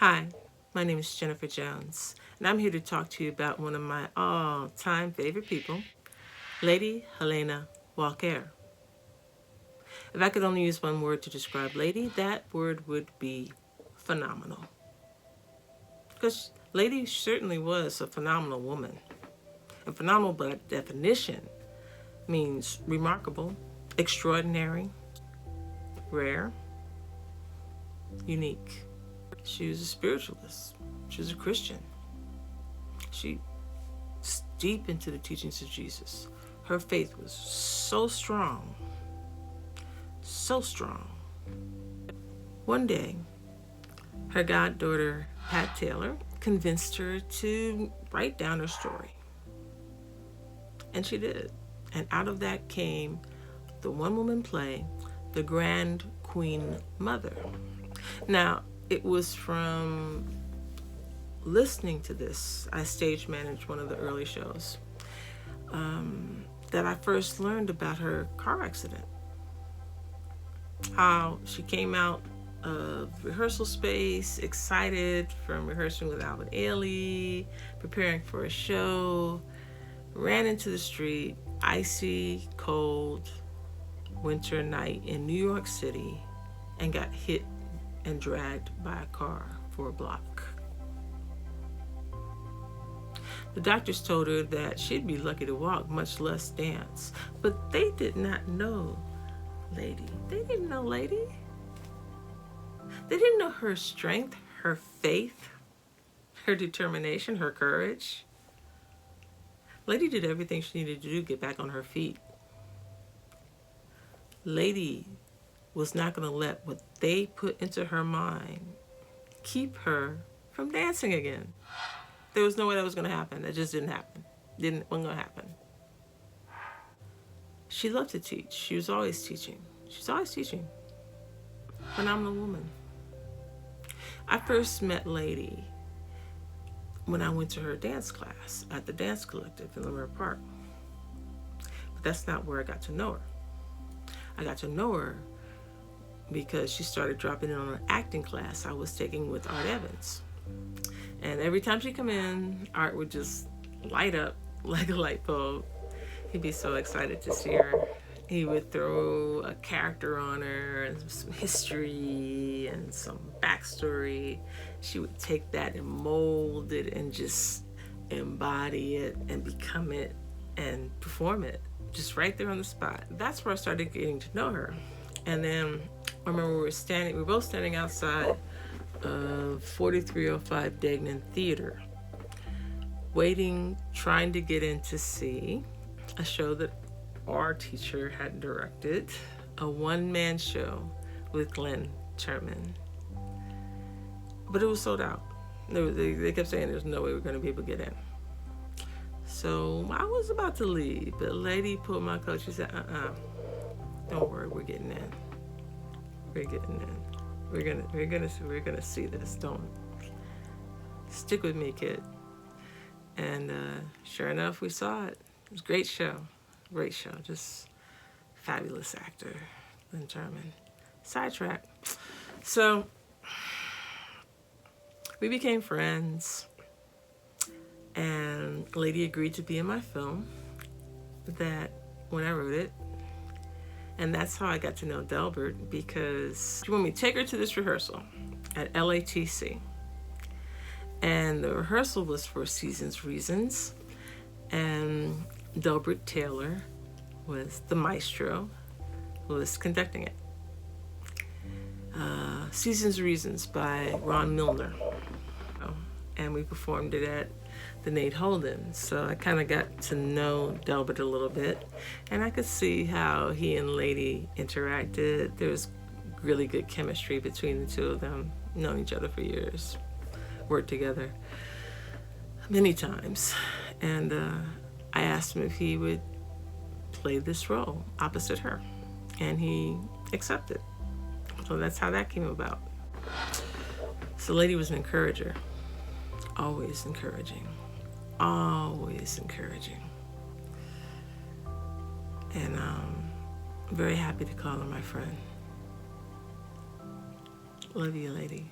Hi, my name is Jennifer Jones, and I'm here to talk to you about one of my all-time favorite people, Lady Helena Walker. If I could only use one word to describe Lady, that word would be phenomenal. Because Lady certainly was a phenomenal woman. And phenomenal by definition means remarkable, extraordinary, rare, unique. She was a spiritualist. She was a Christian. She was deep into the teachings of Jesus. Her faith was so strong, so strong. One day, her goddaughter, Pat Taylor, convinced her to write down her story. And she did. And out of that came the one-woman play, The Grand Queen Mother. Now, it was from listening to this, I stage managed one of the early shows, that I first learned about her car accident. How she came out of rehearsal space, excited from rehearsing with Alvin Ailey, preparing for a show, ran into the street, icy, cold, winter night in New York City, and got hit and dragged by a car for a block. The doctors told her that she'd be lucky to walk, much less dance. But they did not know Lady. They didn't know Lady. They didn't know her strength, her faith, her determination, her courage. Lady did everything she needed to do to get back on her feet. Lady was not going to let what they put into her mind keep her from dancing again. There was no way that was going to happen. It just didn't happen. Wasn't going to happen. She loved to teach. She was always teaching. She's always teaching. Phenomenal woman. I first met Lady when I went to her dance class at the Dance Collective in Leimert Park. But that's not where I got to know her. I got to know her because she started dropping in on an acting class I was taking with Art Evans. And every time she'd come in, Art would just light up like a light bulb. He'd be so excited to see her. He would throw a character on her and some history and some backstory. She would take that and mold it and just embody it and become it and perform it just right there on the spot. That's where I started getting to know her. And then I remember we were both standing outside of 4305 Degnan Theater, waiting, trying to get in to see a show that our teacher had directed, a one-man show with Glenn Turman. But it was sold out. They kept saying there's no way we're going to be able to get in. So I was about to leave, but Lady pulled my coat. She said, don't worry, we're getting in. We're getting in. We're gonna see this. Don't stick with me, kid. And sure enough, we saw it. It was a great show. Great show. Just fabulous actor, Glenn Turman. Sidetrack. So we became friends, and Lady agreed to be in my film that when I wrote it. And that's how I got to know Delbert, because she wanted me to take her to this rehearsal at LATC. And the rehearsal was for Seasons Reasons. And Delbert Taylor was the maestro who was conducting it. Seasons Reasons by Ron Milner. And we performed it at the Nate Holden. So I kind of got to know Delbert a little bit, and I could see how he and Lady interacted. There was really good chemistry between the two of them, known each other for years, worked together many times. And I asked him if he would play this role opposite her, and he accepted. So that's how that came about. So Lady was an encourager, always encouraging. Always encouraging. And I'm very happy to call her my friend. Love you, Lady.